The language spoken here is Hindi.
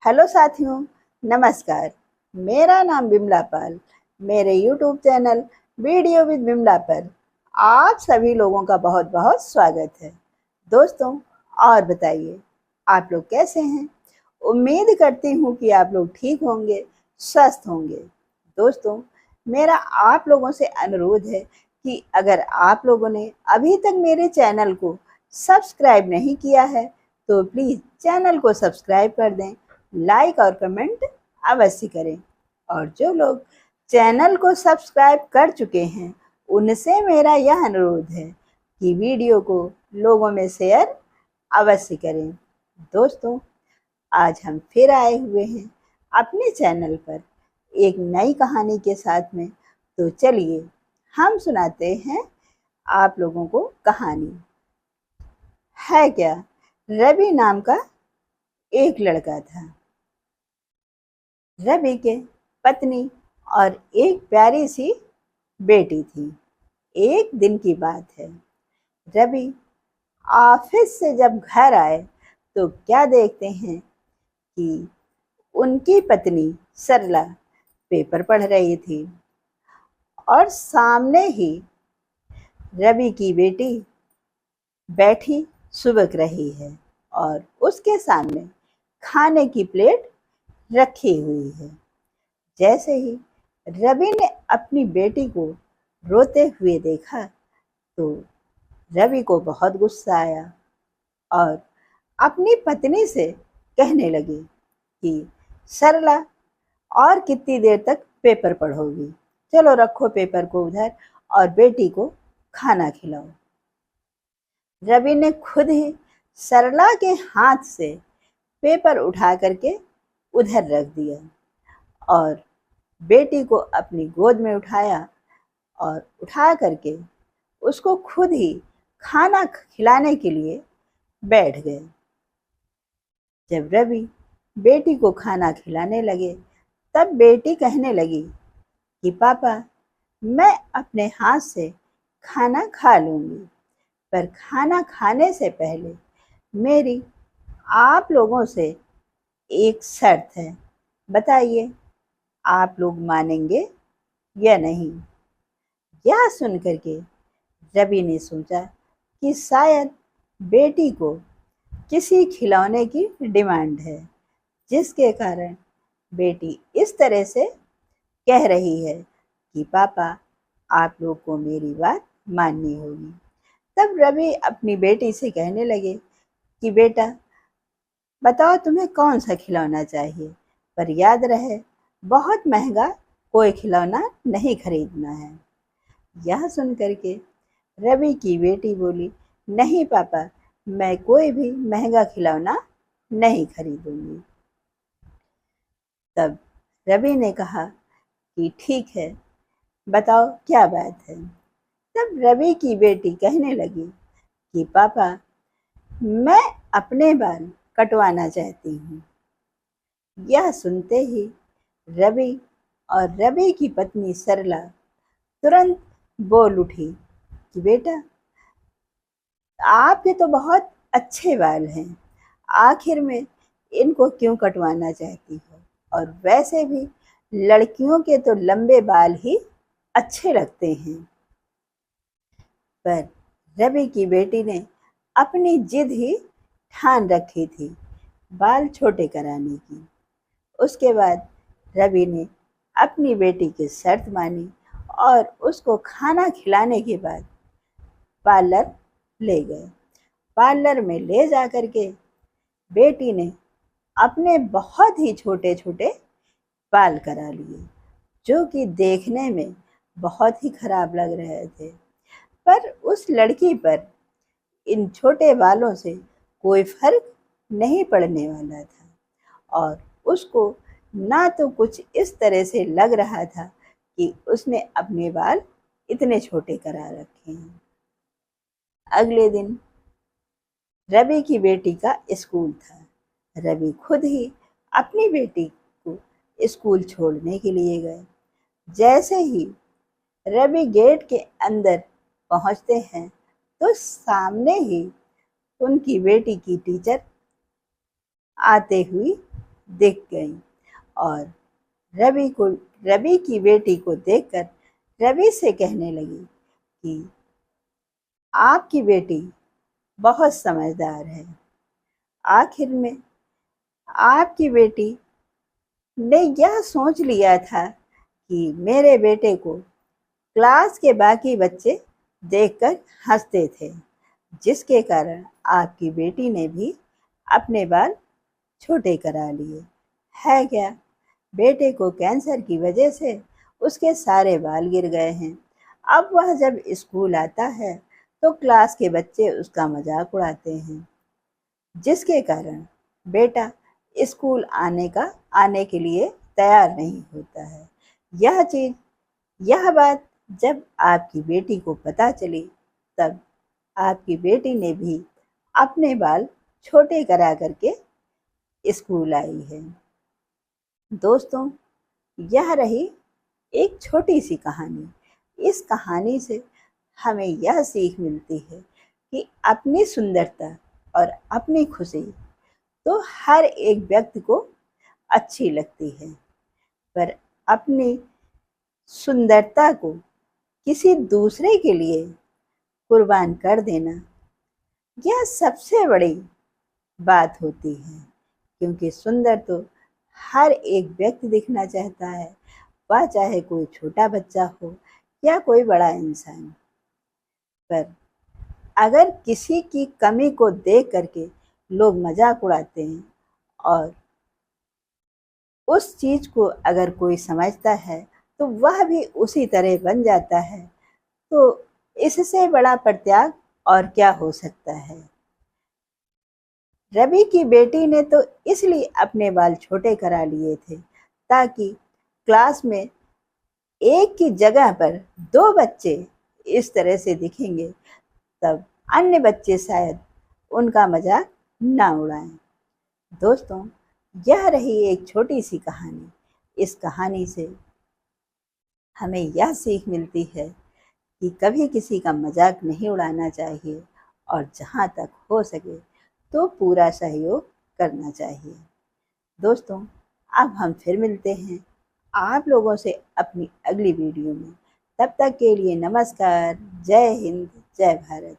हेलो साथियों, नमस्कार। मेरा नाम बिमला पाल। मेरे YouTube channel video with Bimla पर आप सभी लोगों का बहुत बहुत स्वागत है। दोस्तों, और बताइए आप लोग कैसे हैं? उम्मीद करती हूँ कि आप लोग ठीक होंगे, स्वस्थ होंगे। दोस्तों, मेरा आप लोगों से अनुरोध है कि अगर आप लोगों ने अभी तक मेरे चैनल को सब्सक्राइब नहीं किया है तो प्लीज़ चैनल को सब्सक्राइब कर दें, लाइक और कमेंट अवश्य करें। और जो लोग चैनल को सब्सक्राइब कर चुके हैं उनसे मेरा यह अनुरोध है कि वीडियो को लोगों में शेयर अवश्य करें। दोस्तों, आज हम फिर आए हुए हैं अपने चैनल पर एक नई कहानी के साथ में। तो चलिए हम सुनाते हैं आप लोगों को कहानी। है क्या, रवि नाम का एक लड़का था। रवि के पत्नी और एक प्यारी सी बेटी थी। एक दिन की बात है, रवि ऑफिस से जब घर आए तो क्या देखते हैं कि उनकी पत्नी सरला पेपर पढ़ रही थी और सामने ही रवि की बेटी बैठी सुबक रही है और उसके सामने खाने की प्लेट रखी हुई है। जैसे ही रवि ने अपनी बेटी को रोते हुए देखा तो रवि को बहुत गुस्सा आया और अपनी पत्नी से कहने लगे कि सरला, और कितनी देर तक पेपर पढ़ोगी? चलो रखो पेपर को उधर और बेटी को खाना खिलाओ। रवि ने खुद ही सरला के हाथ से पेपर उठा करके उधर रख दिया और बेटी को अपनी गोद में उठाया और उठा करके उसको खुद ही खाना खिलाने के लिए बैठ गए। जब रवि बेटी को खाना खिलाने लगे तब बेटी कहने लगी कि पापा, मैं अपने हाथ से खाना खा लूँगी, पर खाना खाने से पहले मेरी आप लोगों से एक शर्त है। बताइए, आप लोग मानेंगे या नहीं? यह सुनकर के रवि ने सोचा कि शायद बेटी को किसी खिलौने की डिमांड है, जिसके कारण बेटी इस तरह से कह रही है कि पापा, आप लोग को मेरी बात माननी होगी। तब रवि अपनी बेटी से कहने लगे कि बेटा, बताओ तुम्हें कौन सा खिलौना चाहिए, पर याद रहे बहुत महंगा कोई खिलौना नहीं खरीदना है। यह सुन करके रवि की बेटी बोली, नहीं पापा, मैं कोई भी महंगा खिलौना नहीं खरीदूंगी। तब रवि ने कहा कि ठीक है, बताओ क्या बात है। तब रवि की बेटी कहने लगी कि पापा, मैं अपने बाल कटवाना चाहती हूँ। यह सुनते ही रवि और रवि की पत्नी सरला तुरंत बोल उठी कि बेटा, आपके तो बहुत अच्छे बाल हैं, आखिर में इनको क्यों कटवाना चाहती हो? और वैसे भी लड़कियों के तो लंबे बाल ही अच्छे लगते हैं। पर रवि की बेटी ने अपनी जिद ही ठान रखी थी बाल छोटे कराने की। उसके बाद रवि ने अपनी बेटी की शर्त मानी और उसको खाना खिलाने के बाद पार्लर ले गए। पार्लर में ले जा कर के बेटी ने अपने बहुत ही छोटे छोटे बाल करा लिए, जो कि देखने में बहुत ही खराब लग रहे थे। पर उस लड़की पर इन छोटे बालों से कोई फर्क नहीं पड़ने वाला था और उसको ना तो कुछ इस तरह से लग रहा था कि उसने अपने बाल इतने छोटे करा रखे हैं। अगले दिन रवि की बेटी का स्कूल था। रवि खुद ही अपनी बेटी को स्कूल छोड़ने के लिए गए। जैसे ही रवि गेट के अंदर पहुंचते हैं तो सामने ही उनकी बेटी की टीचर आते हुई दिख गई और रवि की बेटी को देखकर रवि से कहने लगी कि आपकी बेटी बहुत समझदार है। आखिर में आपकी बेटी ने यह सोच लिया था कि मेरे बेटे को क्लास के बाकी बच्चे देखकर हंसते थे, जिसके कारण आपकी बेटी ने भी अपने बाल छोटे करा लिए। है क्या, बेटे को कैंसर की वजह से उसके सारे बाल गिर गए हैं। अब वह जब स्कूल आता है तो क्लास के बच्चे उसका मजाक उड़ाते हैं, जिसके कारण बेटा स्कूल आने के लिए तैयार नहीं होता है। यह बात जब आपकी बेटी को पता चली, तब आपकी बेटी ने भी अपने बाल छोटे करा करके स्कूल आई है। दोस्तों, यह रही एक छोटी सी कहानी। इस कहानी से हमें यह सीख मिलती है कि अपनी सुंदरता और अपनी खुशी तो हर एक व्यक्ति को अच्छी लगती है, पर अपनी सुंदरता को किसी दूसरे के लिए कुर्बान कर देना, यह सबसे बड़ी बात होती है। क्योंकि सुंदर तो हर एक व्यक्ति दिखना चाहता है, वह चाहे कोई छोटा बच्चा हो या कोई बड़ा इंसान। पर अगर किसी की कमी को देख करके लोग मजाक उड़ाते हैं और उस चीज को अगर कोई समझता है तो वह भी उसी तरह बन जाता है, तो इससे बड़ा परित्याग और क्या हो सकता है। रवि की बेटी ने तो इसलिए अपने बाल छोटे करा लिए थे ताकि क्लास में एक की जगह पर दो बच्चे इस तरह से दिखेंगे, तब अन्य बच्चे शायद उनका मजाक ना उड़ाएं। दोस्तों, यह रही एक छोटी सी कहानी। इस कहानी से हमें यह सीख मिलती है कि कभी किसी का मजाक नहीं उड़ाना चाहिए और जहाँ तक हो सके तो पूरा सहयोग करना चाहिए। दोस्तों, अब हम फिर मिलते हैं आप लोगों से अपनी अगली वीडियो में। तब तक के लिए नमस्कार। जय हिंद, जय भारत।